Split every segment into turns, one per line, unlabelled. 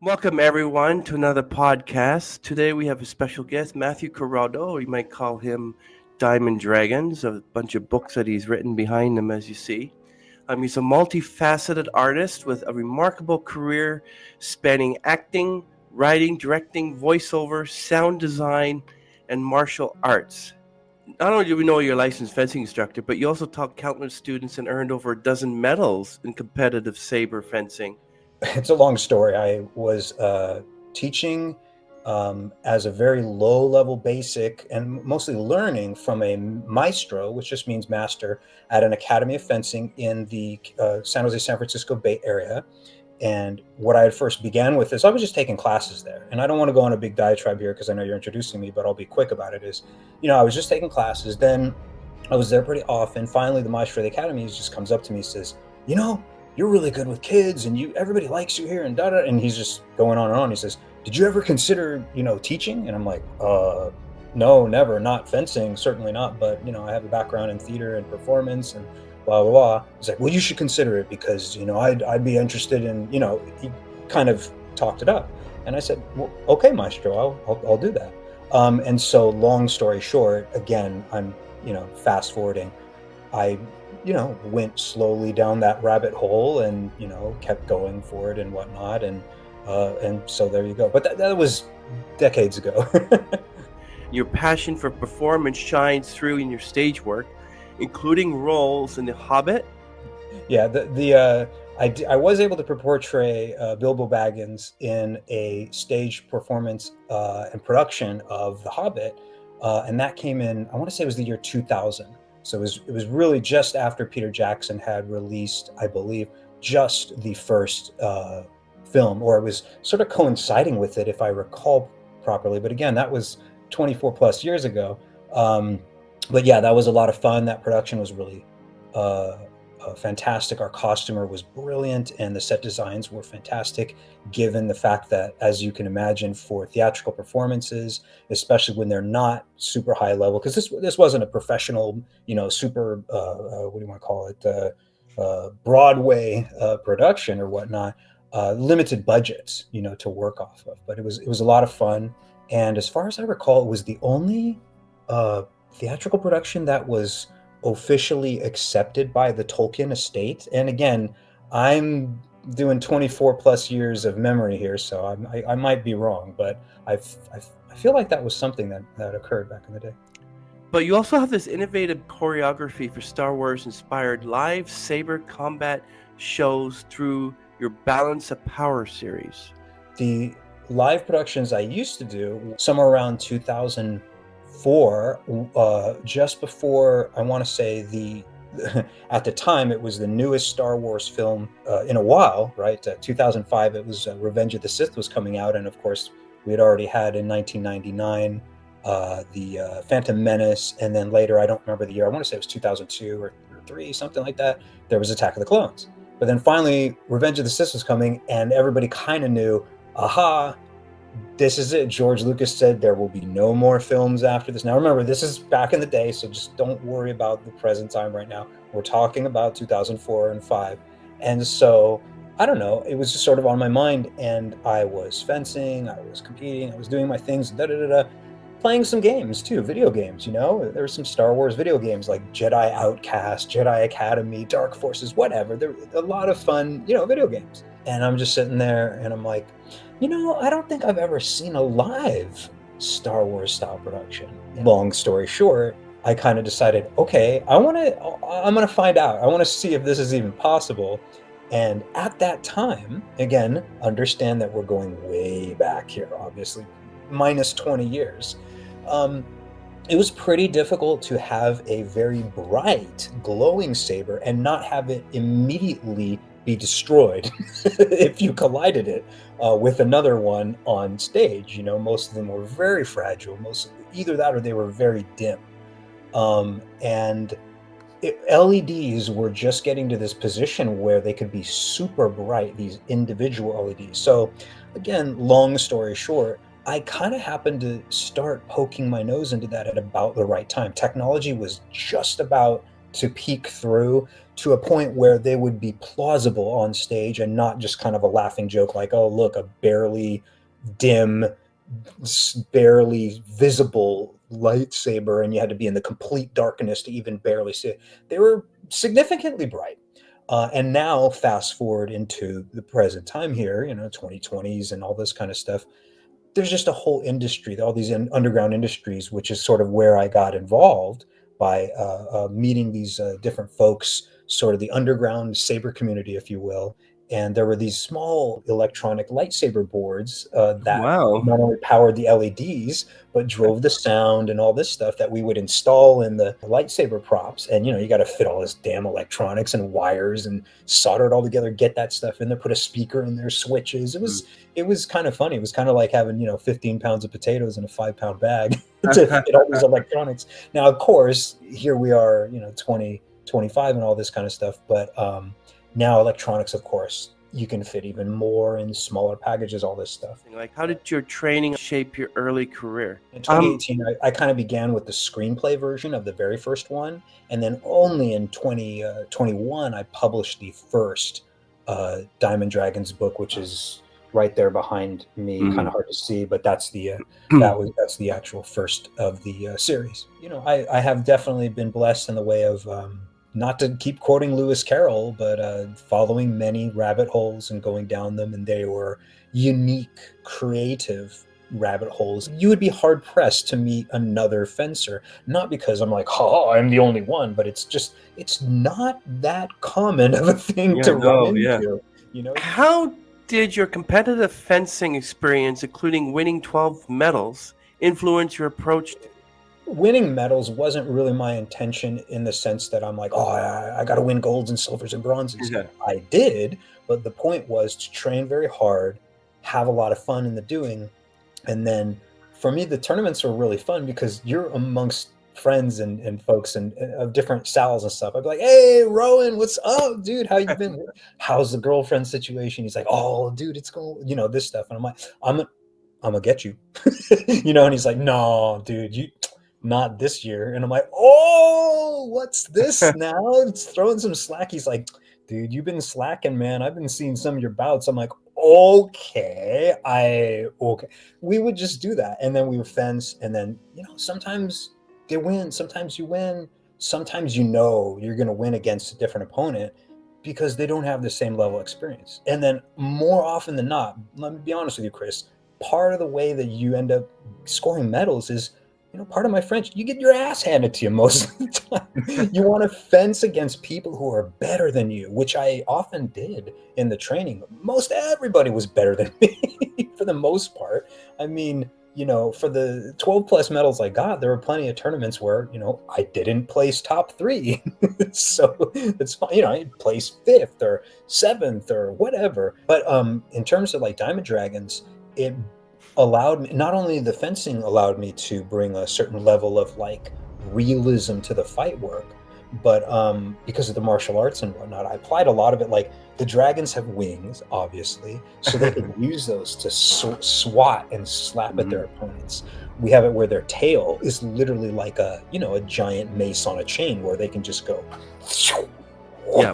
Welcome, everyone, to another podcast. Today we have a special guest, Matthew Carauddo, or you might call him Diamond Dragons, a bunch of books that he's written behind him, as you see. He's a multifaceted artist with a remarkable career spanning acting, writing, directing, voiceover, sound design, and martial arts. Not only do we know you're a licensed fencing instructor, but you also taught countless students and earned over a dozen medals in competitive saber fencing.
It's a long story. I was teaching as a very low level basic and mostly learning from a maestro, which just means master, at an academy of fencing in the San Jose, San Francisco Bay Area. And what I had first began with is I was just taking classes there. And I don't want to go on a big diatribe here because I know you're introducing me, but I'll be quick about it. I was just taking classes. Then I was there pretty often. Finally, the maestro of the academy just comes up to me and says, you know, you're really good with kids and everybody likes you here and da da. And he's just going on and on. He says, did you ever consider, teaching? And I'm like, no, never, not fencing, certainly not. But, I have a background in theater and performance and blah, blah, blah. He's like, well, you should consider it because, I'd be interested in, he kind of talked it up. And I said, well, okay, maestro, I'll do that. And so long story short, again, I'm, fast forwarding, I went slowly down that rabbit hole and, kept going for it and whatnot. And so there you go. But that was decades ago.
Your passion for performance shines through in your stage work, including roles in The Hobbit.
Yeah, I was able to portray Bilbo Baggins in a stage performance and production of The Hobbit, and that came in, I want to say it was the year 2000. So it was really just after Peter Jackson had released, I believe, just the first film, or it was sort of coinciding with it, if I recall properly. But again, that was 24 plus years ago. But yeah, that was a lot of fun. That production was really fantastic. Our costumer was brilliant, and the set designs were fantastic, given the fact that, as you can imagine, for theatrical performances, especially when they're not super high level, because this wasn't a professional, super what do you want to call it, Broadway production or whatnot. Limited budgets, to work off of, but it was a lot of fun. And as far as I recall, it was the only theatrical production that was officially accepted by the Tolkien estate. And again, I'm doing 24 plus years of memory here, so I might be wrong, but I feel like that was something that occurred back in the day.
But you also have this innovative choreography for Star Wars inspired live saber combat shows through your Balance of Power series.
The live productions I used to do somewhere around 2004, just before, I want to say, at the time it was the newest Star Wars film in a while, right? 2005, it was Revenge of the Sith was coming out, and of course we had already had in 1999 the Phantom Menace, and then later, I don't remember the year, I want to say it was 2002 or 3, something like that, there was Attack of the Clones. But then finally Revenge of the Sith was coming, and everybody kind of knew, aha, this is it. George Lucas said there will be no more films after this. Now remember, this is back in the day, so just don't worry about the present time right now. We're talking about 2004 and 5. And so, I don't know, it was just sort of on my mind, and I was fencing, I was competing, I was doing my things, playing some games too, video games, there were some Star Wars video games like Jedi Outcast, Jedi Academy, Dark Forces, whatever. There were a lot of fun, video games. And I'm just sitting there and I'm like, I don't think I've ever seen a live Star Wars style production. Long story short, I kind of decided, okay, I'm going to find out. I want to see if this is even possible. And at that time, again, understand that we're going way back here, obviously, minus 20 years. It was pretty difficult to have a very bright, glowing saber and not have it immediately be destroyed if you collided it with another one on stage. Most of them were very fragile. Either that or they were very dim. And LEDs were just getting to this position where they could be super bright, these individual LEDs. So again, long story short, I kind of happened to start poking my nose into that at about the right time. Technology was just about to peek through to a point where they would be plausible on stage and not just kind of a laughing joke like, oh, look, a barely dim, barely visible lightsaber, and you had to be in the complete darkness to even barely see it. They were significantly bright. And now, fast forward into the present time here, 2020s and all this kind of stuff. There's just a whole industry, all these underground industries, which is sort of where I got involved by meeting these different folks, sort of the underground saber community, if you will. And there were these small electronic lightsaber boards that
Wow.
not only powered the LEDs, but drove the sound and all this stuff that we would install in the lightsaber props. And, you got to fit all this damn electronics and wires and solder it all together, get that stuff in there, put a speaker in there, switches. It was kind of funny. It was kind of like having, 15 pounds of potatoes in a 5-pound bag to fit all these electronics. Now, of course, here we are, 2025 and all this kind of stuff. But now electronics, of course, you can fit even more in smaller packages, all this stuff.
Like, how did your training shape your early career?
In 2018, I kind of began with the screenplay version of the very first one. And then only in 2021, I published the first Diamond Dragons book, which is right there behind me. Kind of hard to see, but that's the that's the actual first of the series. I have definitely been blessed in the way of not to keep quoting Lewis Carroll, but following many rabbit holes and going down them, and they were unique, creative rabbit holes. You would be hard pressed to meet another fencer, not because I'm like, oh, I'm the only one, but it's not that common of a thing to run into.
How did your competitive fencing experience, including winning 12 medals, influence your approach?
Winning medals wasn't really my intention in the sense that I'm like, oh, I got to win golds and silvers and bronzes.
Yeah.
I did, but the point was to train very hard, have a lot of fun in the doing. And then for me, the tournaments were really fun because you're amongst friends and folks and of different sals and stuff. I'd be like, hey, Rowan, what's up, dude? How you been? How's the girlfriend situation? He's like, oh, dude, it's going, this stuff. And I'm like, I'm gonna get you, and he's like, no, dude, not this year. And I'm like, oh, what's this now? It's throwing some slack. He's like, dude, you've been slacking, man. I've been seeing some of your bouts. I'm like, okay. We would just do that. And then we would fence. And then, sometimes they win. Sometimes you win. Sometimes you're going to win against a different opponent because they don't have the same level of experience. And then more often than not, let me be honest with you, Chris, part of the way that you end up scoring medals is, part of my French, you get your ass handed to you most of the time. You want to fence against people who are better than you, which I often did in the training. Most everybody was better than me for the most part. I mean, for the 12 plus medals I got, there were plenty of tournaments where, I didn't place top 3. So it's fine. I placed 5th or 7th or whatever. But in terms of like Diamond Dragons, it allowed me, not only the fencing allowed me to bring a certain level of like realism to the fight work, but because of the martial arts and whatnot, I applied a lot of it. Like the dragons have wings, obviously, so they can use those to swat and slap at their opponents. We have it where their tail is literally like a giant mace on a chain where they can just go.
Yeah.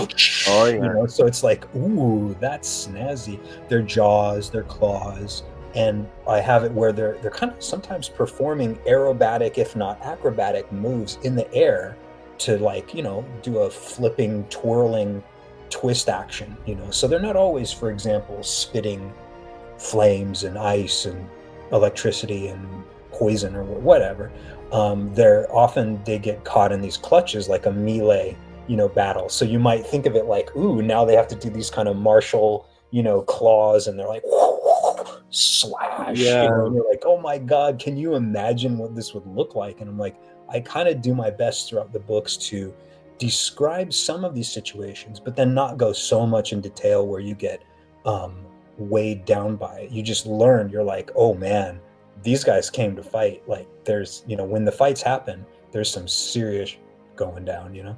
Oh, yeah.
So it's like, ooh, that's snazzy. Their jaws, their claws. And I have it where they're kind of sometimes performing aerobatic, if not acrobatic, moves in the air to like, do a flipping, twirling twist action, So they're not always, for example, spitting flames and ice and electricity and poison or whatever. They get caught in these clutches like a melee, battle. So you might think of it like, ooh, now they have to do these kind of martial, claws, and they're like, slash.
Yeah.
And you're like, oh my God, can you imagine what this would look like? And I'm like, I kind of do my best throughout the books to describe some of these situations, but then not go so much in detail where you get weighed down by it. You just learn, you're like, oh man, these guys came to fight. Like there's, when the fights happen, there's some serious going down,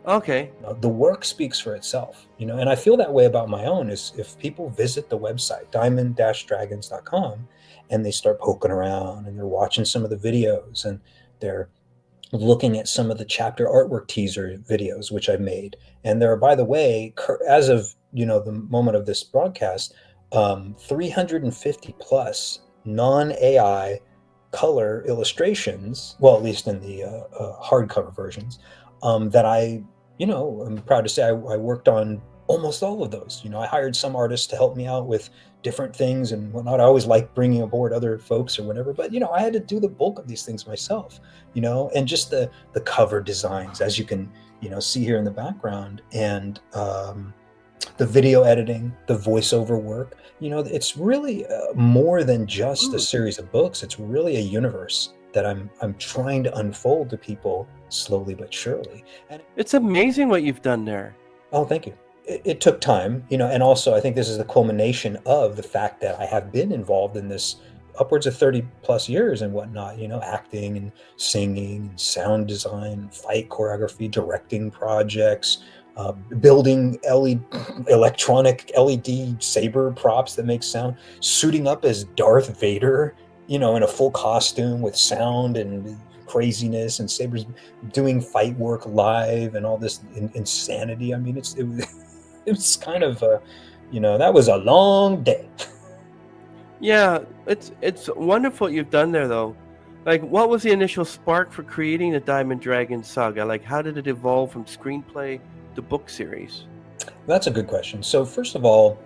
Okay.
The work speaks for itself, and I feel that way about my own. Is if people visit the website diamond-dragons.com and they start poking around and they're watching some of the videos and they're looking at some of the chapter artwork teaser videos which I've made. And there are, by the way, as of the moment of this broadcast, 350 plus non-AI color illustrations, well, at least in the hardcover versions, that I'm proud to say I worked on almost all of those. I hired some artists to help me out with different things and whatnot. I always like bringing aboard other folks or whatever, but I had to do the bulk of these things myself. And just the cover designs, as you can see here in the background, and the video editing, the voiceover work. It's really more than just a
Mm.
series of books. It's really a universe that I'm trying to unfold to people slowly but surely. And
It's amazing what you've done there.
oh, thank you. It took time, and also I think this is the culmination of the fact that I have been involved in this upwards of 30 plus years and whatnot, acting and singing and sound design, fight choreography, directing projects, building electronic LED saber props that make sound, suiting up as Darth Vader, in a full costume with sound and craziness and sabers, doing fight work live and all this insanity. I mean, it was kind of that was a long day.
Yeah, it's wonderful what you've done there though. Like, what was the initial spark for creating the Diamond Dragon saga? Like, how did it evolve from screenplay to book series?
That's a good question. So first of all,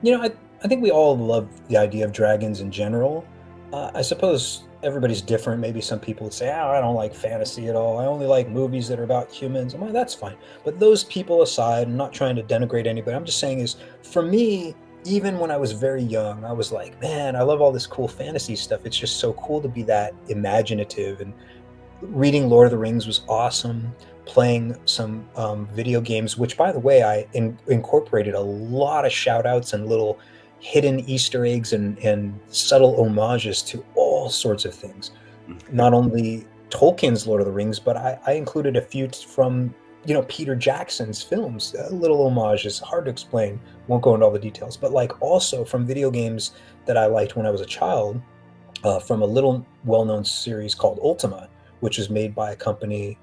I think we all love the idea of dragons in general. I suppose everybody's different. Maybe some people would say, "Oh, I don't like fantasy at all. I only like movies that are about humans." I'm like, that's fine. But those people aside, I'm not trying to denigrate anybody. I'm just saying is, for me, even when I was very young, I was like, man, I love all this cool fantasy stuff. It's just so cool to be that imaginative. And reading Lord of the Rings was awesome. Playing some video games, which, by the way, I incorporated a lot of shout outs and little hidden Easter eggs and subtle homages to all sorts of things. Not only Tolkien's Lord of the Rings, but I included a few from Peter Jackson's films. Little homages, hard to explain. Won't go into all the details, but like also from video games that I liked when I was a child, from a little well-known series called Ultima, which was made by a company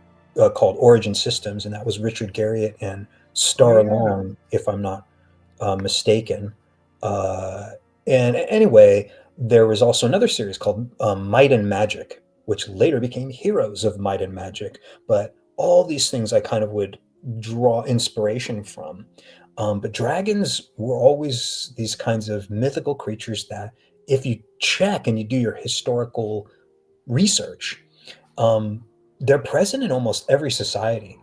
called Origin Systems, and that was Richard Garriott and
Oh
Star
yeah.
Long, if I'm not mistaken. Uh, and anyway, there was also another series called Might and Magic, which later became Heroes of Might and Magic. But all these things I kind of would draw inspiration from. But dragons were always these kinds of mythical creatures that, if you check and you do your historical research, um, they're present in almost every society,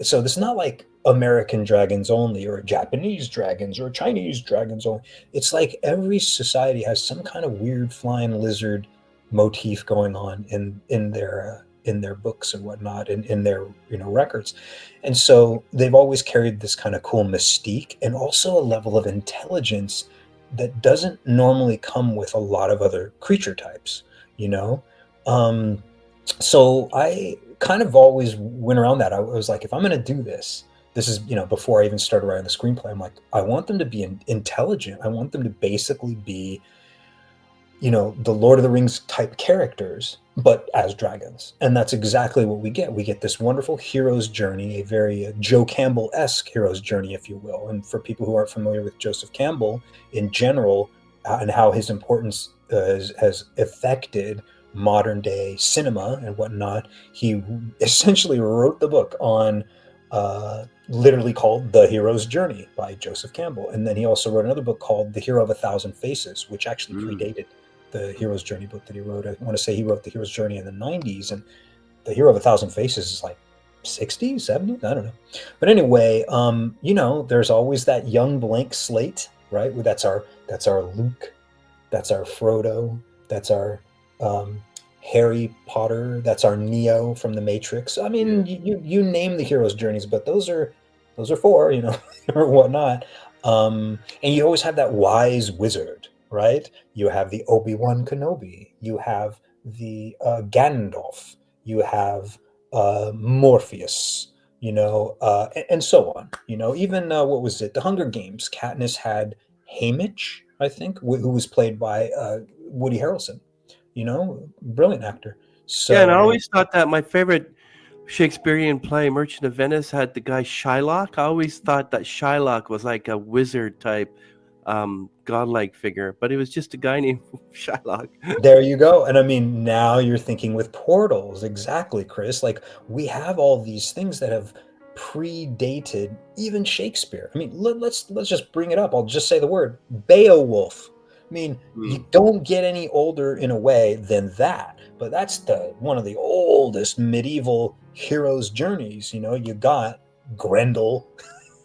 So it's not like American dragons only, or Japanese dragons, or Chinese dragons only. It's like every society has some kind of weird flying lizard motif going on in their books and whatnot, and in their records. And so they've always carried this kind of cool mystique and also a level of intelligence that doesn't normally come with a lot of other creature types, you know um, so I kind of always went around that. I was like, if I'm going to do this is, before I even started writing the screenplay, I'm like, I want them to be intelligent. I want them to basically be, the Lord of the Rings type characters, but as dragons. And that's exactly what we get. We get this wonderful hero's journey, a very Joe Campbell-esque hero's journey, if you will. And for people who aren't familiar with Joseph Campbell in general, and how his importance has affected modern day cinema and whatnot, he essentially wrote the book on literally called The Hero's Journey by Joseph Campbell. And then he also wrote another book called The Hero of a Thousand Faces, which actually
Mm.
predated the Hero's Journey book that he wrote. I want to say he wrote The Hero's Journey in the 90s, and The Hero of a Thousand Faces is like 60s, 70s, I don't know. But anyway, there's always that young blank slate, right? That's our Luke, that's our Frodo, that's our um, Harry Potter, that's our Neo from the Matrix. I
Yeah.
mean, you name the hero's journeys, but those are four, or whatnot. And you always have that wise wizard, right? You have the Obi-Wan Kenobi, you have the Gandalf, you have Morpheus, and so on. Even what was it? The Hunger Games. Katniss had Haymitch, I think, who was played by Woody Harrelson. Brilliant actor.
Yeah, and I
So
always thought that my favorite Shakespearean play, Merchant of Venice, had the guy Shylock. I always thought that Shylock was like a wizard type, godlike figure, but it was just a guy named Shylock.
there you go. And I mean, now you're thinking with portals. Exactly, Chris. Like we have all these things that have predated even Shakespeare. I mean, let's just bring it up. I'll just say the word Beowulf. I mean, you
Hmm.
don't get any older in a way than that. But that's the one of the oldest medieval heroes' journeys. You got Grendel.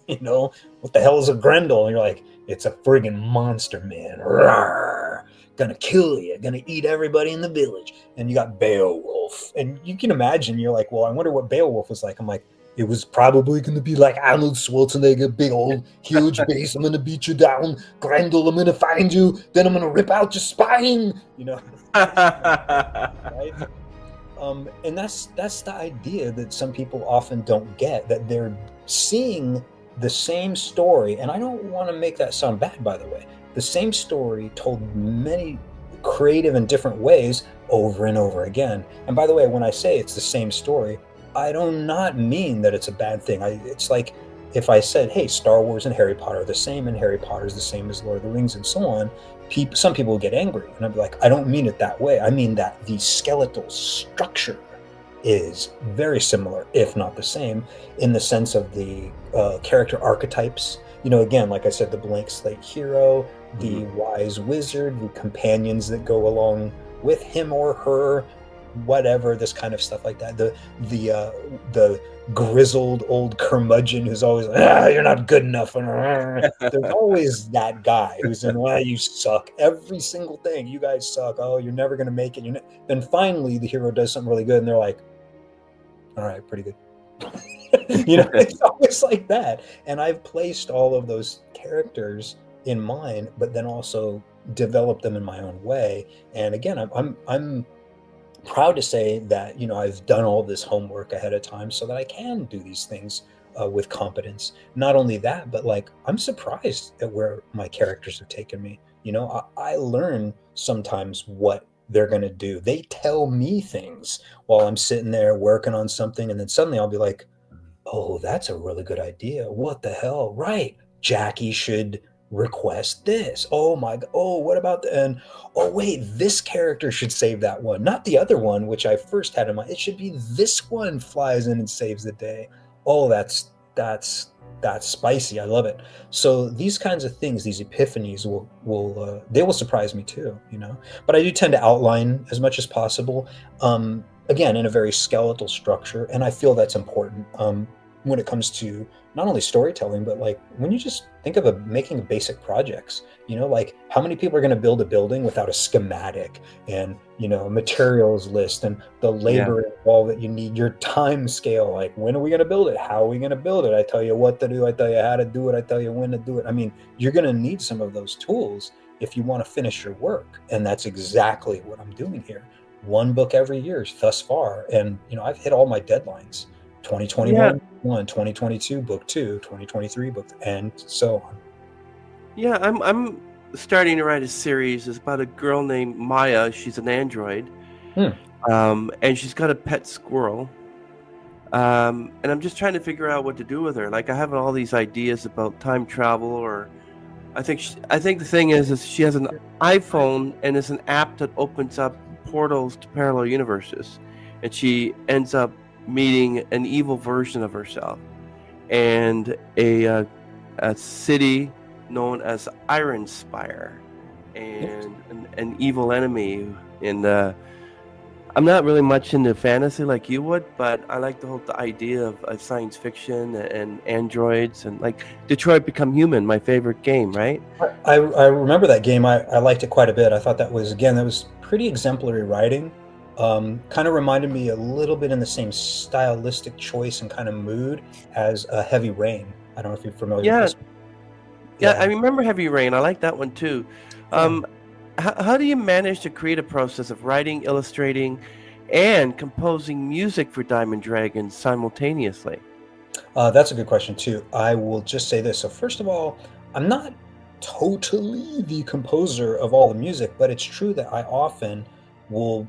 What the hell is a Grendel? And you're like, it's a friggin' monster, man. Rawr. Gonna kill you, gonna eat everybody in the village. And you got Beowulf. And you can imagine, you're like, well, I wonder what Beowulf was like. I'm like, it was probably gonna be like Arnold Schwarzenegger, big old, huge base. I'm gonna beat you down. Grendel, I'm gonna find you. Then I'm gonna rip out your spine. Right? And that's the idea that some people often don't get, that they're seeing the same story. And I don't want to make that sound bad, by the way. The same story told many creative and different ways over and over again. And by the way, when I say it's the same story, I do not mean that it's a bad thing. It's like if I said, hey, Star Wars and Harry Potter are the same, and Harry Potter is the same as Lord of the Rings, and so on. Some people will get angry, and I'd be like, I don't mean it that way. I mean that the skeletal structure is very similar, if not the same, in the sense of the character archetypes. Again, like I said, the blank slate hero, the
Mhm.
wise wizard, the companions that go along with him or her, whatever, this kind of stuff like that. The grizzled old curmudgeon who's always like, you're not good enough. There's always that guy who's in, you suck. Every single thing, you guys suck. Oh, you're never gonna make it. Then finally, the hero does something really good, and they're like, all right, pretty good. It's always like that. And I've placed all of those characters in mind, but then also developed them in my own way. And again, I'm proud to say that I've done all this homework ahead of time so that I can do these things with competence. Not only that, but like I'm surprised at where my characters have taken me. I learn sometimes what they're going to do. They tell me things while I'm sitting there working on something, and then suddenly I'll be like, oh, that's a really good idea. What the hell? Right. Jackie should request this. Oh my god. Oh, what about and oh wait, this character should save that one, not the other one, which I first had in mind. It should be this one flies in and saves the day. Oh, that's spicy. I love it. So these kinds of things, these epiphanies will they will surprise me too. But I do tend to outline as much as possible. Again, in a very skeletal structure, and I feel that's important. When it comes to not only storytelling, but like when you just think of making basic projects, like how many people are going to build a building without a schematic and, a materials list and the
Yeah.
labor involved that you need, your time scale, like when are we going to build it? How are we going to build it? I tell you what to do. I tell you how to do it. I tell you when to do it. I mean, you're going to need some of those tools if you want to finish your work. And that's exactly what I'm doing here. One book every year thus far. And, I've hit all my deadlines.
Yeah.
2021 1, 2022 book 2, 2023 book, and so on.
Yeah, I'm starting to write a series. It's about a girl named Maya. She's an android,
Hmm.
and she's got a pet squirrel. And I'm just trying to figure out what to do with her. Like I have all these ideas about time travel, or I think the thing is she has an iPhone and it's an app that opens up portals to parallel universes, and she ends up meeting an evil version of herself and a city known as Iron Spire, and an evil enemy. And I'm not really much into fantasy like you would, but I like the idea of science fiction and androids and like Detroit Become Human, my favorite game, right?
I remember that game. I liked it quite a bit. I thought that was pretty exemplary writing. Kind of reminded me a little bit in the same stylistic choice and kind of mood as Heavy Rain. I don't know if you're familiar with
Yeah,
this one.
yeah, I
Yeah,
remember Heavy Rain. I like that one too.
yeah.
Um, how do you manage to create a process of writing, illustrating, and composing music for Diamond Dragons simultaneously?
That's a good question too. I will just say this. So first of all, I'm not totally the composer of all the music, but it's true that I often will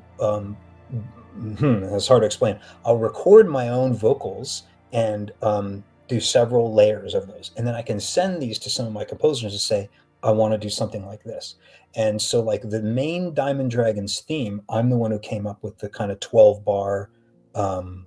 It's hard to explain. I'll record my own vocals and do several layers of those, and then I can send these to some of my composers and say, I want to do something like this. And so, like the main Diamond Dragons theme, I'm the one who came up with the kind of 12 bar, um,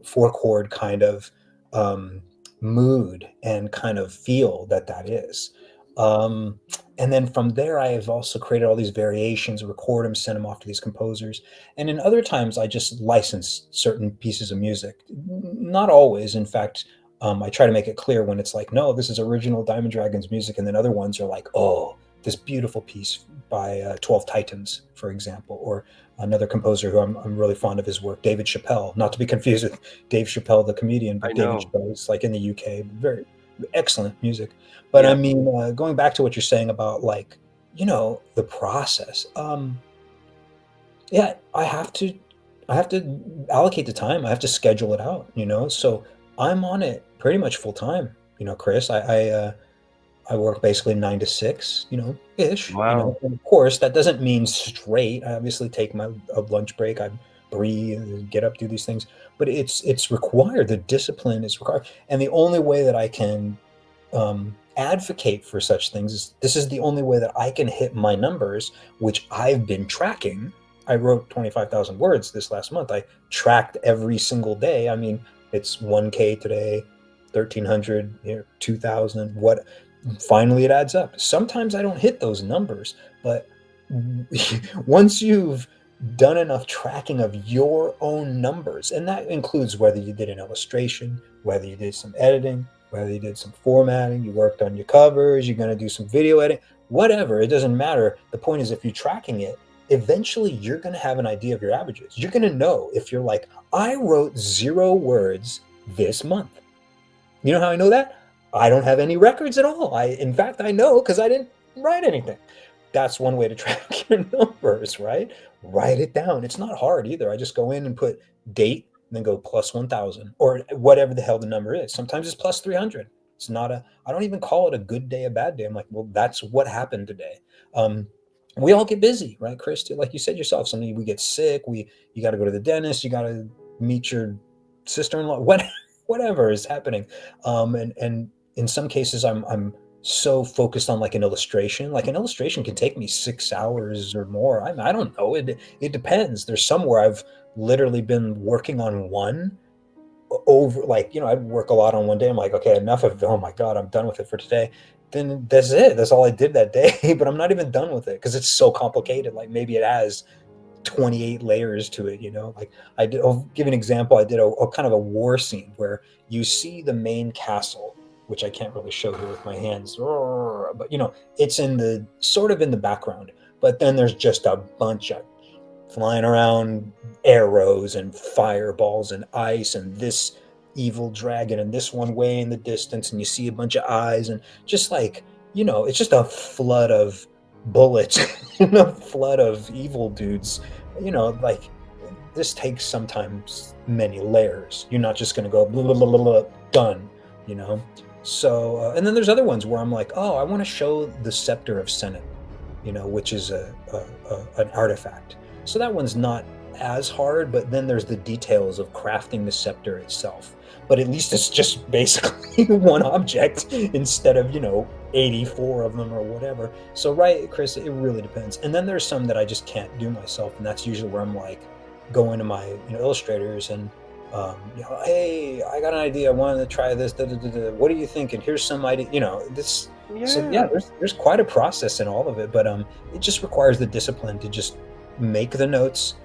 four chord kind of um, mood and kind of feel that is. Um, and then from there, I have also created all these variations, record them, send them off to these composers. And in other times, I just license certain pieces of music. Not always. In fact, I try to make it clear when it's like, no, this is original Diamond Dragons music. And then other ones are like, oh, this beautiful piece by 12 Titans, for example, or another composer who I'm really fond of his work, David Chappelle, not to be confused with Dave Chappelle, the comedian,
I
but David
know.
Chappelle is like in the UK, very excellent music. But I
Yep.
mean, going back to what you're saying about like, the process. Yeah, I have to allocate the time. I have to schedule it out. So I'm on it pretty much full time, Chris. I work basically 9 to 6, ish.
Wow.
And of course, that doesn't mean straight. I obviously take my a lunch break. I breathe, get up, do these things. But it's required. The discipline is required. And the only way that I can advocate for such things is this is the only way that I can hit my numbers, which I've been tracking. I wrote 25,000 words this last month. I tracked every single day. I mean, it's 1K today, 1,300, 2,000. What? Finally, it adds up. Sometimes I don't hit those numbers, but once you've done enough tracking of your own numbers, and that includes whether you did an illustration, whether you did some editing, whether you did some formatting, you worked on your covers, you're going to do some video editing, whatever, it doesn't matter. The point is, if you're tracking it, eventually you're going to have an idea of your averages. You're going to know if you're like, I wrote 0 words this month. You know how I know that? I don't have any records at all. In fact, I know because I didn't write anything. That's one way to track your numbers, right? Write it down. It's not hard either. I just go in and put date and then go plus 1,000 or whatever the hell the number is. Sometimes it's plus 300. It's not I don't even call it a good day, a bad day. I'm like, well, that's what happened today. Um, we all get busy, right, Chris? Like you said yourself, somebody we get sick. You got to go to the dentist. You got to meet your sister-in-law. Whatever is happening, and in some cases, I'm so focused on like an illustration. Like an illustration can take me 6 hours or more. I don't know. It depends. There's some where I've literally been working on one over like I work a lot on one day. I'm like, okay, enough of it. Oh my god, I'm done with it for today. Then that's it. That's all I did that day. But I'm not even done with it because it's so complicated. Like maybe it has 28 layers to it. Like I'll give an example. I did a kind of a war scene where you see the main castle, which I can't really show here with my hands, but it's in the sort of in the background. But then there's just a bunch of flying around arrows and fireballs and ice and this evil dragon and this one way in the distance, and you see a bunch of eyes and just like it's just a flood of bullets and a flood of evil dudes. Like this takes sometimes many layers. You're not just going to go blah, blah, blah, blah, blah, done. you know so and then there's other ones where I'm like, oh, I want to show the scepter of Senate, which is an artifact. So that one's not as hard, but then there's the details of crafting the scepter itself. But at least it's just basically one object instead of 84 of them or whatever. So right, Chris, it really depends. And then there's some that I just can't do myself, and that's usually where I'm like going to my illustrators and hey, I got an idea, I wanted to try this, da, da, da, da. What do you think? And here's some idea, this. So yeah,
Yeah.
there's quite a process in all of it, but it just requires the discipline to just make the notes,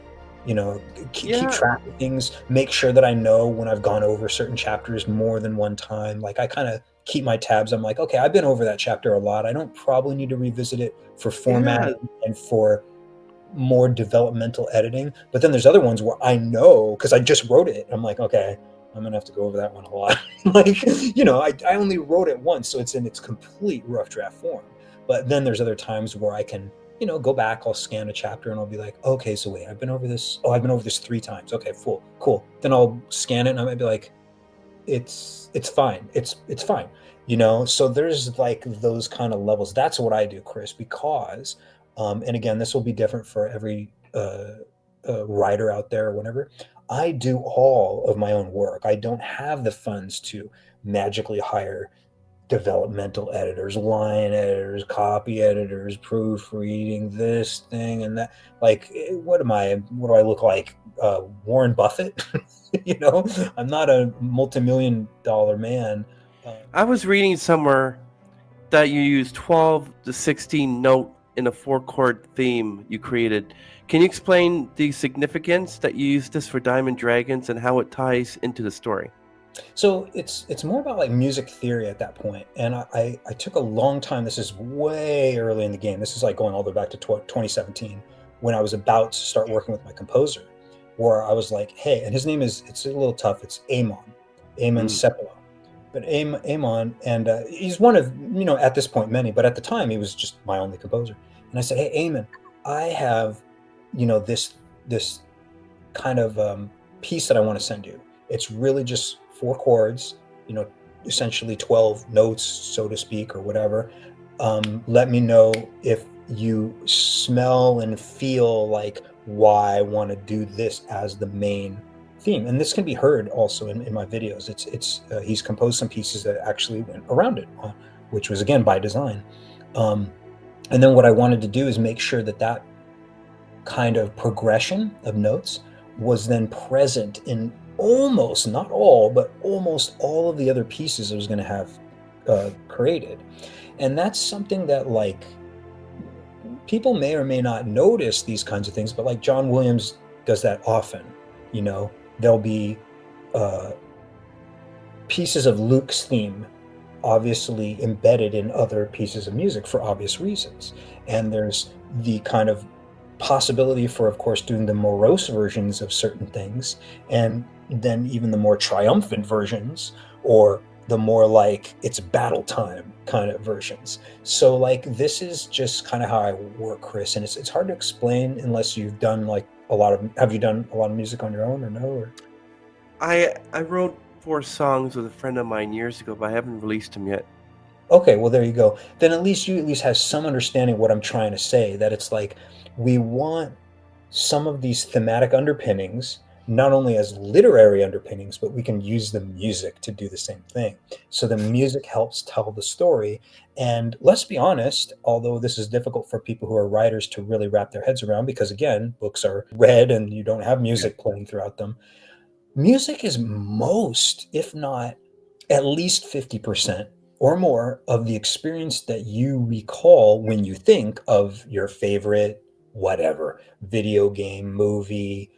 keep
Yeah.
track of things, make sure that I know when I've gone over certain chapters more than one time. Like I kind of keep my tabs. I'm like, okay, I've been over that chapter a lot. I don't probably need to revisit it for
Yeah.
formatting and for more developmental editing. But then there's other ones where I know because I just wrote it. I'm like, okay, I'm gonna have to go over that one a lot. Like, I only wrote it once, so it's in its complete rough draft form. But then there's other times where I can, go back, I'll scan a chapter and I'll be like, okay, so wait, I've been over this. Oh, I've been over this 3 times. Okay, cool. Then I'll scan it and I might be like, it's fine. It's fine. So there's like those kind of levels. That's what I do, Chris, because and again, this will be different for every writer out there or whatever, I do all of my own work. I don't have the funds to magically hire developmental editors, line editors, copy editors, proofreading, this thing and that. Like, what am I? What do I look like? Warren Buffett? You know, I'm not a multi-million-dollar man.
I was reading somewhere that you use 12 to 16 note in a 4-chord theme you created. Can you explain the significance that you use this for Diamond Dragons and how it ties into the story?
So it's more about like music theory at that point. And I took a long time. This is way early in the game. This is like going all the way back to 2017 when I was about to start working with my composer, where I was like, hey, and his name is, it's a little tough. It's Amon
Mm.
Sepala. But Amon, and he's one of, at this point, many, but at the time, he was just my only composer. And I said, hey, Amon, I have, this kind of piece that I want to send you. It's really just 4 chords, essentially 12 notes, so to speak, or whatever. Let me know if you smell and feel like why I want to do this as the main theme. And this can be heard also in my videos. He's composed some pieces that actually went around it, which was again by design. And then what I wanted to do is make sure that that kind of progression of notes was then present in almost, not all, but almost all of the other pieces I was going to have created. And that's something that, like, people may or may not notice these kinds of things, but like John Williams does that often. There'll be pieces of Luke's theme obviously embedded in other pieces of music for obvious reasons. And there's the kind of possibility for, of course, doing the morose versions of certain things, and then even the more triumphant versions, or the more like it's battle time kind of versions. So like, this is just kind of how I work, Chris, and it's hard to explain unless you've done like have you done a lot of music on your own or no? Or
I wrote 4 songs with a friend of mine years ago, but I haven't released them yet.
okay, well, there you go. Then at least you at least have some understanding of what I'm trying to say, that it's like we want some of these thematic underpinnings not only as literary underpinnings, but we can use the music to do the same thing. So the music helps tell the story. And let's be honest, although this is difficult for people who are writers to really wrap their heads around, because again, books are read and you don't have music playing throughout them. Music is most, if not at least 50% or more of the experience that you recall when you think of your favorite whatever video game, movie,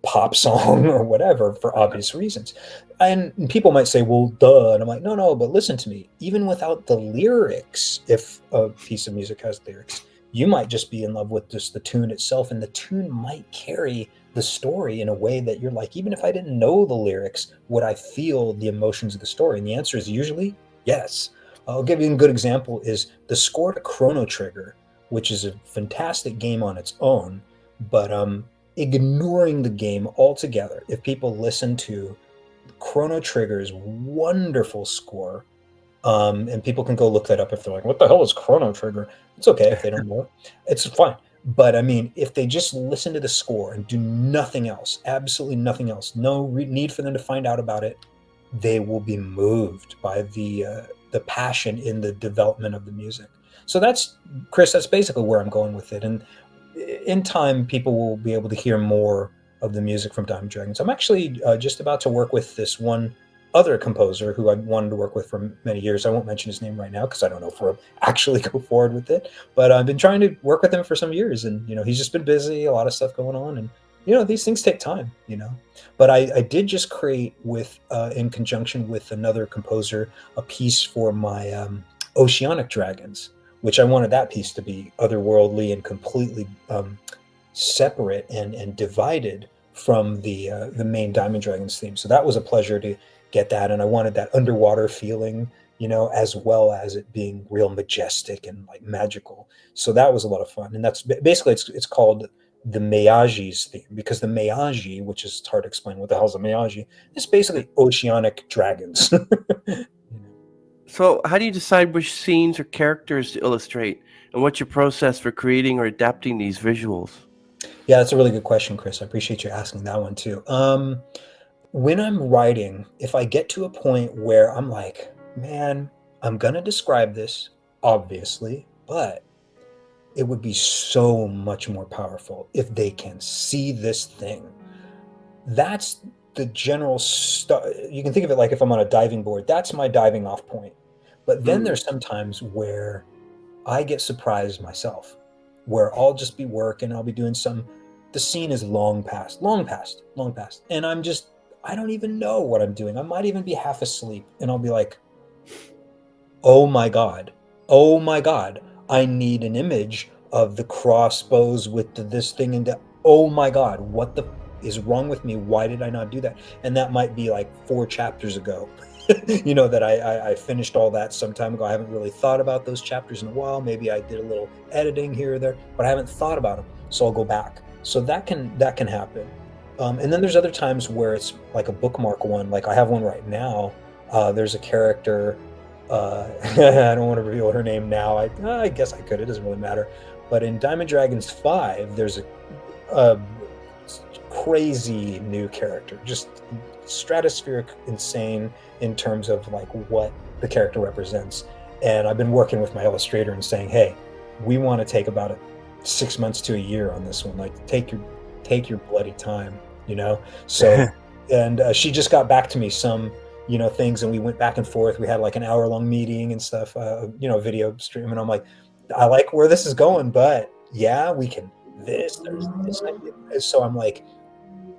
pop song, or whatever, for obvious reasons. And people might say, well, duh. And I'm like, no, no, but listen to me. Even without the lyrics, if a piece of music has lyrics, you might just be in love with just the tune itself, and the tune might carry the story in a way that you're like, even if I didn't know the lyrics, would I feel the emotions of the story? And the answer is usually yes. I'll give you a good example is the score to Chrono Trigger, which is a fantastic game on its own, but ignoring the game altogether, if people listen to Chrono Trigger's wonderful score, and people can go look that up if they're like, what the hell is Chrono Trigger? It's okay if they don't know. It's fine. But I mean, if they just listen to the score and do nothing else, absolutely nothing else, no need for them to find out about it, they will be moved by the passion in the development of the music. So that's, Chris, that's basically where I'm going with it. And in time, people will be able to hear more of the music from Diamond Dragons. I'm actually just about to work with this one other composer who I wanted to work with for many years. I won't mention his name right now because I don't know if we'll actually go forward with it. But I've been trying to work with him for some years, and he's just been busy, a lot of stuff going on, and these things take time. But I did just create with in conjunction with another composer a piece for my Oceanic Dragons, which I wanted that piece to be otherworldly and completely separate and divided from the main Diamond Dragons theme. So that was a pleasure to get that, and I wanted that underwater feeling, as well as it being real majestic and like magical. So that was a lot of fun, and that's basically it's called the Meyagi's theme, because the Meyagi, which is hard to explain what the hell's a Meyagi, is basically oceanic dragons.
So, how do you decide which scenes or characters to illustrate, and what's your process for creating or adapting these visuals?
Yeah, that's a really good question, Chris. I appreciate you asking that one too. When I'm writing, if I get to a point where I'm like, man, I'm gonna describe this, obviously, but it would be so much more powerful if they can see this thing. That's the general stuff. You can think of it like if I'm on a diving board, that's my diving off point. But then
Mm.
there's sometimes where I get surprised myself, where I'll just be working, I'll be doing some, the scene is long past, long past, long past. And I don't even know what I'm doing. I might even be half asleep and I'll be like, oh my God, oh my God, I need an image of the crossbows with this thing and that. Oh my God, what the is wrong with me? Why did I not do that? And that might be like 4 chapters ago. That I finished all that some time ago. I haven't really thought about those chapters in a while. Maybe I did a little editing here or there, but I haven't thought about them. So I'll go back. So that can happen. And then there's other times where it's like a bookmark one. Like I have one right now. There's a character. I don't want to reveal her name now. I guess I could. It doesn't really matter. But in Diamond Dragons 5, there's a crazy new character, just stratospheric, insane in terms of like what the character represents. And I've been working with my illustrator and saying, hey, we want to take about 6 months to a year on this one. Like take your bloody time, you know. So, and she just got back to me some things, and we went back and forth. We had like an hour-long meeting and stuff, video stream, and I'm like, I like where this is going, but yeah, we can there's this idea. So I'm like,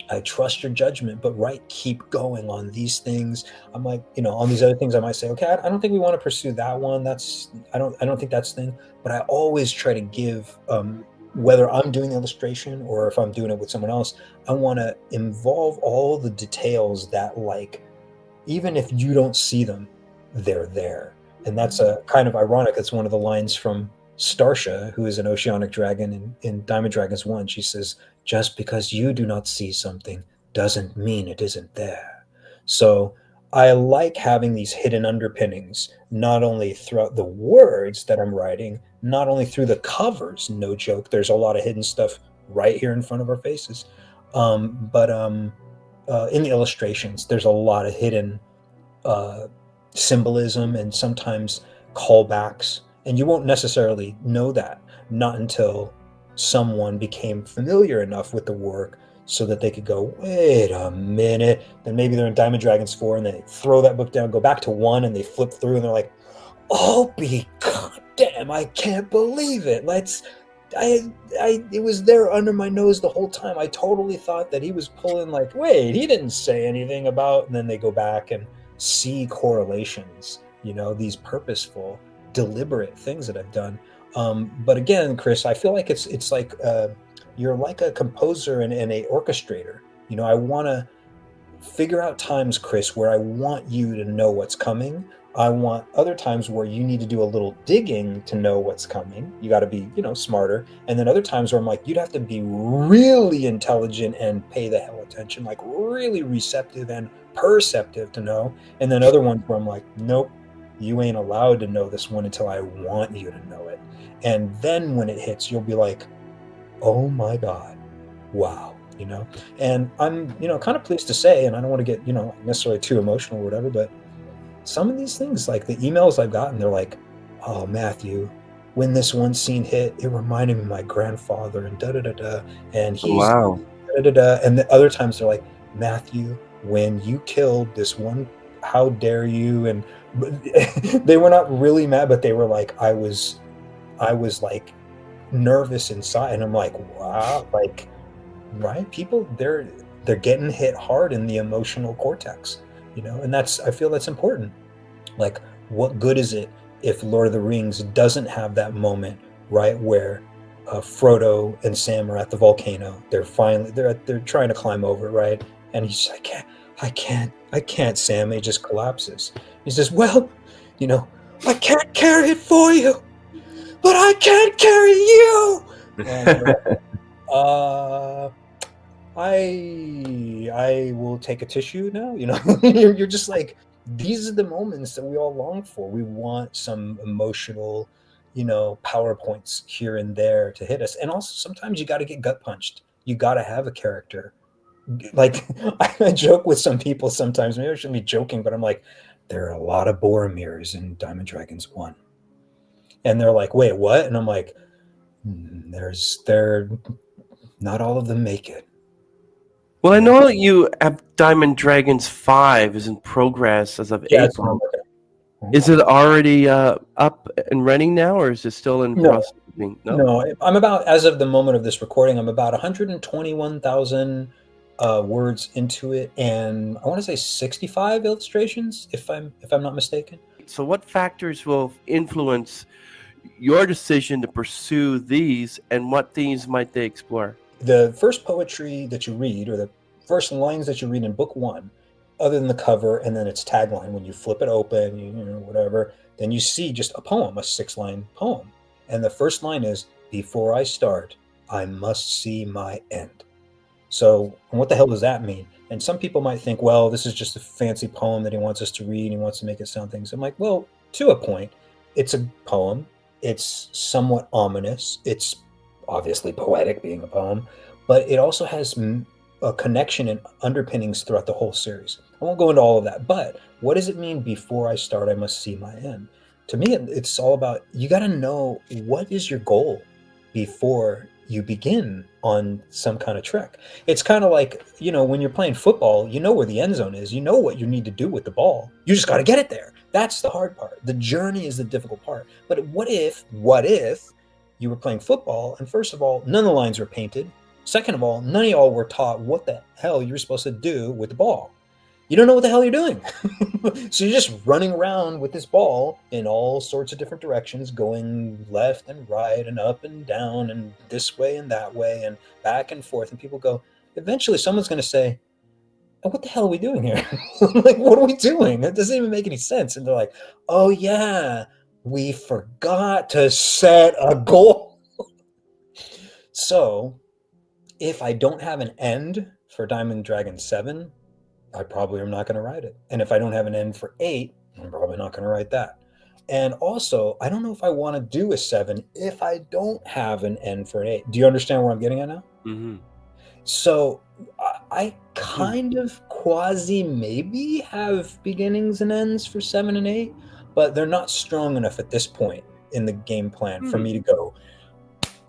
I trust your judgment, but keep going on these things. I'm like, on these other things, I might say, okay, I don't think we want to pursue that one. I don't think that's the thing. But I always try to give, whether I'm doing the illustration or if I'm doing it with someone else, I want to involve all the details that, like, even if you don't see them, they're there. And that's a kind of ironic. It's one of the lines from Starsha, who is an oceanic dragon in Diamond Dragons 1. She says, just because you do not see something doesn't mean it isn't there. So I like having these hidden underpinnings, not only throughout the words that I'm writing, not only through the covers, no joke, there's a lot of hidden stuff right here in front of our faces. But in the illustrations, there's a lot of hidden uh, symbolism and sometimes callbacks. And you won't necessarily know that, not until someone became familiar enough with the work so that they could go, wait a minute. Then maybe they're in Diamond Dragons 4 and they throw that book down, go back to 1, and they flip through and they're like, oh, be goddamn, I can't believe it. It was there under my nose the whole time. I totally thought that he was pulling, like, wait, he didn't say anything about, and then they go back and see correlations, these purposeful, deliberate things that I've done. But again, Chris, I feel like it's like you're like a composer and a orchestrator. I want to figure out times, Chris, where I want you to know what's coming. I want other times where you need to do a little digging to know what's coming. You got to be, smarter. And then other times where I'm like, you'd have to be really intelligent and pay the hell attention, like really receptive and perceptive to know. And then other ones where I'm like, nope, you ain't allowed to know this one until I want you to know it. And then when it hits, you'll be like, oh my God, wow. And I'm kind of pleased to say, and I don't want to get necessarily too emotional or whatever, but some of these things, like the emails I've gotten, they're like, oh, Matthew, when this one scene hit, it reminded me of my grandfather and da da da da, and he's
Wow.
da da da. And the other times they're like, Matthew, when you killed this one, how dare you? And they were not really mad, but they were like, I was like nervous inside, and I'm like, wow, like, right, people, they're getting hit hard in the emotional cortex, and I feel that's important. Like, what good is it if Lord of the Rings doesn't have that moment, right, where Frodo and Sam are at the volcano, they're trying to climb over, right, and he's like, I can't, Sam. He just collapses. He says, well, you know I can't carry it for you, but I can't carry you. And uh I will take a tissue now. You're just like, these are the moments that we all long for. We want some emotional, PowerPoints here and there to hit us. And also sometimes you got to get gut punched. You got to have a character. Like, I joke with some people sometimes. Maybe I shouldn't be joking, but I'm like, there are a lot of Boromirs in Diamond Dragons 1. And they're like, wait, what? And I'm like, they're not all of them make it.
Well, I
You know?
know you have Diamond Dragons 5 is in progress as of
Yeah, it's one.
April. Is it already up and running now, or is it still in
No,
process of being? No.
no. I'm about, as of the moment of this recording, I'm about 121,000 words into it, and I want to say 65 illustrations, if I'm not mistaken.
So, what factors will influence your decision to pursue these, and what themes might they explore?
The first poetry that you read, or the first lines that you read in book 1, other than the cover and then its tagline, when you flip it open, you know, whatever, then you see just a poem, a 6-line poem. And the first line is, "Before I start, I must see my end." So what the hell does that mean? And some people might think, well, this is just a fancy poem that he wants us to read. He wants to make it sound things. I'm like, well, to a point, it's a poem. It's somewhat ominous. It's obviously poetic, being a poem, but it also has a connection and underpinnings throughout the whole series. I won't go into all of that, but what does it mean, before I start, I must see my end? To me, it's all about, you got to know what is your goal before you begin on some kind of trek. It's kind of like, when you're playing football, you know where the end zone is. You know what you need to do with the ball. You just got to get it there. That's the hard part. The journey is the difficult part. But what if you were playing football and, first of all, none of the lines were painted. Second of all, none of y'all were taught what the hell you were supposed to do with the ball. You don't know what the hell you're doing. So you're just running around with this ball in all sorts of different directions, going left and right and up and down and this way and that way and back and forth. And people go, eventually someone's going to say, oh, what the hell are we doing here? Like, what are we doing? It doesn't even make any sense. And they're like, oh, yeah, we forgot to set a goal. So if I don't have an end for Diamond Dragon 7, I probably am not going to write it. And if I don't have an end for 8, I'm probably not going to write that. And also, I don't know if I want to do a 7 if I don't have an end for an 8. Do you understand where I'm getting at now?
Mm-hmm.
So I kind of quasi maybe have beginnings and ends for 7 and 8, but they're not strong enough at this point in the game plan for me to go,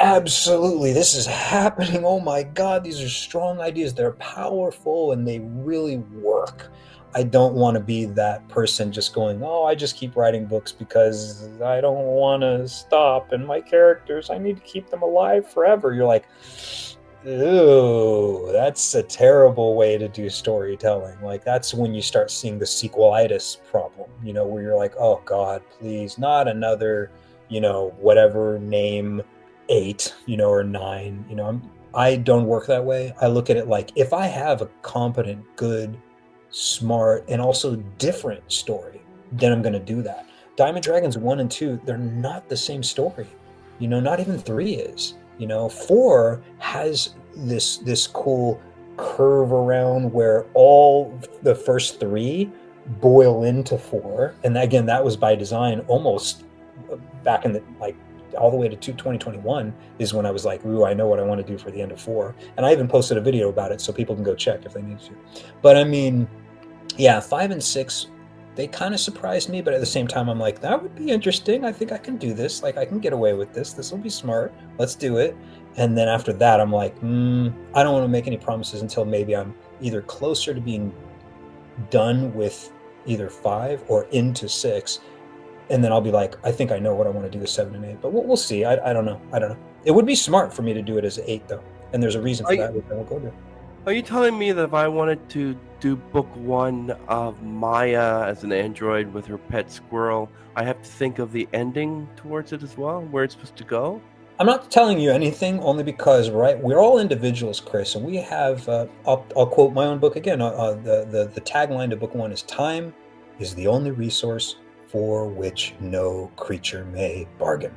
absolutely, this is happening. Oh my God, these are strong ideas. They're powerful and they really work. I don't want to be that person just going, oh, I just keep writing books because I don't want to stop. And my characters, I need to keep them alive forever. You're like, ooh, that's a terrible way to do storytelling. Like, that's when you start seeing the sequelitis problem, where you're like, oh God, please, not another, whatever name 8, or 9. I don't work that way. I look at it like, if I have a competent, good, smart, and also different story, then I'm going to do that. Diamond Dragons 1 and 2, they're not the same story. Not even 3 is. 4 has this cool curve around where all the first 3 boil into 4, and again, that was by design. Almost back in the, like, all the way to 2021 is when I was like, ooh, I know what I want to do for the end of 4. And I even posted a video about it so people can go check if they need to. But I mean, yeah, 5 and 6, they kind of surprised me, but at the same time, I'm like, that would be interesting. I think I can do this. Like, I can get away with this. This will be smart. Let's do it. And then after that, I'm like, I don't want to make any promises until maybe I'm either closer to being done with either 5 or into 6. And then I'll be like, I think I know what I want to do with 7 and 8, but we'll see. I don't know. It would be smart for me to do it as 8, though. And there's a reason for that, which I won't go to.
Are you telling me that if I wanted to do book 1 of Maya as an android with her pet squirrel, I have to think of the ending towards it as well, where it's supposed to go?
I'm not telling you anything, only because, right, we're all individuals, Chris, and we have, I'll quote my own book again. The tagline to book 1 is, time is the only resource for which no creature may bargain.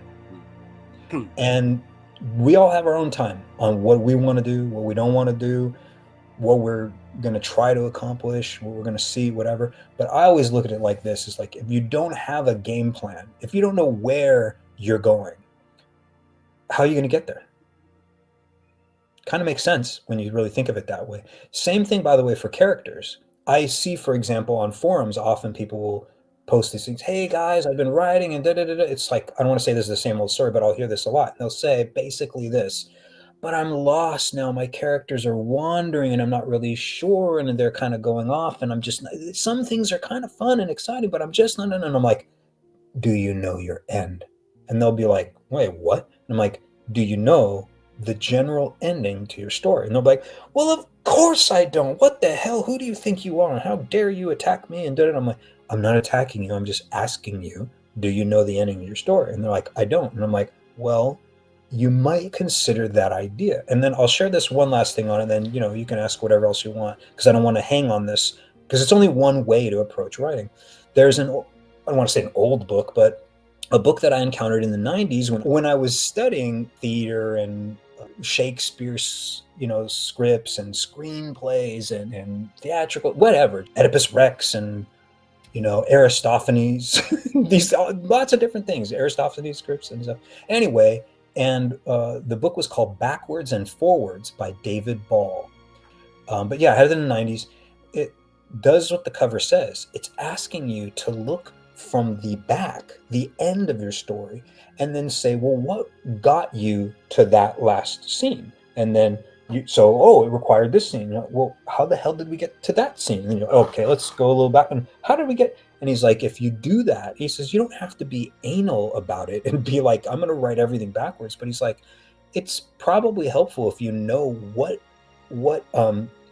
And we all have our own time on what we want to do, what we don't want to do, what we're going to try to accomplish, what we're going to see, whatever. But I always look at it like this. It's like, if you don't have a game plan, if you don't know where you're going, how are you going to get there? kind of makes sense when you really think of it that way. Same thing, by the way, for characters. I see, for example, on forums, often people will post these things. Hey guys, I've been writing and da da da da. It's like, I don't want to say this is the same old story, but I'll hear this a lot. And they'll say basically this, but I'm lost now. My characters are wandering and I'm not really sure. And they're kind of going off. And I'm just, some things are kind of fun and exciting, but I'm just not. And I'm like, do you know your end? And they'll be like, wait, what? And I'm like, do you know the general ending to your story? And they'll be like, well, of course I don't. What the hell? Who do you think you are? And how dare you attack me? And I'm like, I'm not attacking you. I'm just asking you, do you know the ending of your story? And they're like, I don't. And I'm like, well, you might consider that idea. And then I'll share this one last thing on it. And then, you can ask whatever else you want, because I don't want to hang on this, because it's only one way to approach writing. There's I don't want to say an old book, but a book that I encountered in the 90s when I was studying theater and Shakespeare's, scripts and screenplays and theatrical, whatever, Oedipus Rex and, Aristophanes, these lots of different things, Aristophanes scripts and stuff. Anyway, and the book was called Backwards and Forwards by David Ball. But yeah, I had it in the 90s. It does what the cover says. It's asking you to look from the back, the end of your story, and then say, well, what got you to that last scene? And then it required this scene. Well, how the hell did we get to that scene? And okay, let's go a little back. And how did we get? And he's like, if you do that, he says, you don't have to be anal about it and be like, I'm going to write everything backwards. But he's like, it's probably helpful if you know what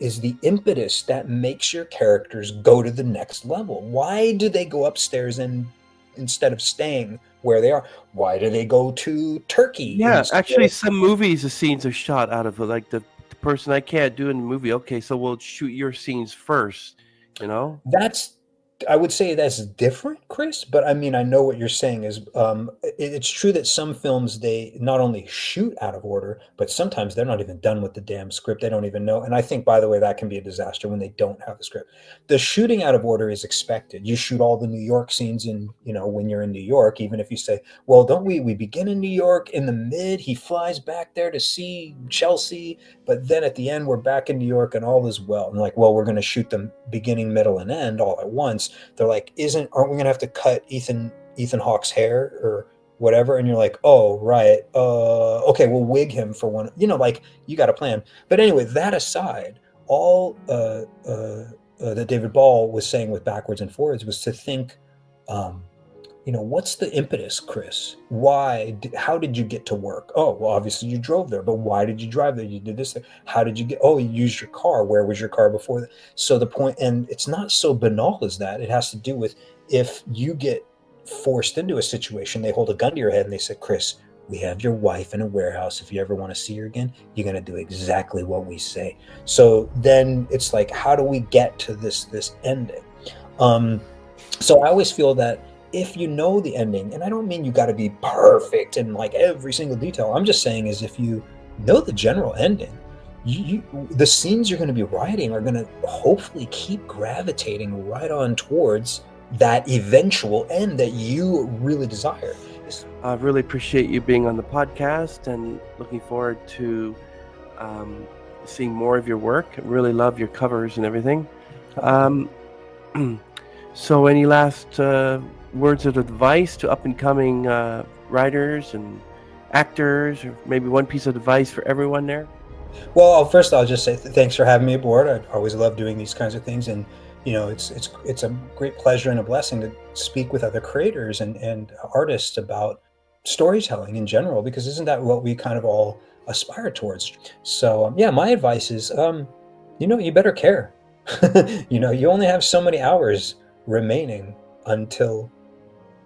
is the impetus that makes your characters go to the next level. Why do they go upstairs and instead of staying where they are? Why do they go to Turkey?
Yeah, actually, some movies, the scenes are shot out of like the person I can't do in the movie. Okay, so we'll shoot your scenes first, you know?
I would say that's different, Chris, but I mean, I know what you're saying is it's true that some films, they not only shoot out of order, but sometimes they're not even done with the damn script. They don't even know. And I think, by the way, that can be a disaster when they don't have the script. The shooting out of order is expected. You shoot all the New York scenes when you're in New York, even if you say, well, don't we begin in New York, in the mid, he flies back there to see Chelsea, but then at the end, we're back in New York and all is well. And like, well, we're going to shoot them beginning, middle, and end all at once. They're like, aren't we gonna have to cut Ethan Hawke's hair or whatever? And you're like, oh right, okay, we'll wig him for one. Like, you got a plan. But anyway, that aside, all that David Ball was saying with Backwards and Forwards was to think, what's the impetus, Chris? How did you get to work? Oh, well, obviously you drove there, but why did you drive there? You did this thing. How did you get? Oh, you used your car. Where was your car before that? So the point, and it's not so banal as that. It has to do with, if you get forced into a situation, they hold a gun to your head and they say, Chris, we have your wife in a warehouse. If you ever want to see her again, you're going to do exactly what we say. So then it's like, how do we get to this ending? So I always feel that if you know the ending, and I don't mean you got to be perfect in like every single detail. I'm just saying is, if you know the general ending, the scenes you're going to be writing are going to hopefully keep gravitating right on towards that eventual end that you really desire.
I really appreciate you being on the podcast and looking forward to seeing more of your work. I really love your covers and everything. So any last words of advice to up-and-coming writers and actors, or maybe one piece of advice for everyone there?
Well, first I'll just say thanks for having me aboard. I always love doing these kinds of things, and it's a great pleasure and a blessing to speak with other creators and artists about storytelling in general, because isn't that what we kind of all aspire towards? So yeah, my advice is, you better care. You only have so many hours remaining until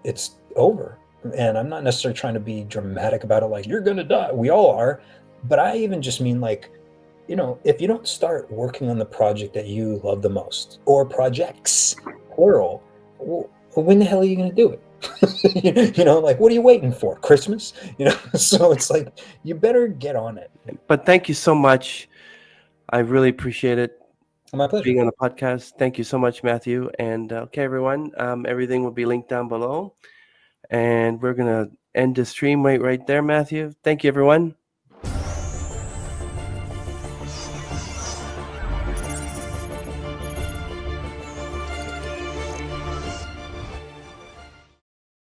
it's over. And I'm not necessarily trying to be dramatic about it, like you're gonna die. We all are. But I even just mean, like, if you don't start working on the project that you love the most, or projects, plural, when the hell are you gonna do it? Like, what are you waiting for? Christmas? So it's like, you better get on it.
But thank you so much. I really appreciate it.
My pleasure.
Being on the podcast. Thank you so much, Matthew. And okay, everyone, everything will be linked down below. And we're going to end the stream right there, Matthew. Thank you, everyone.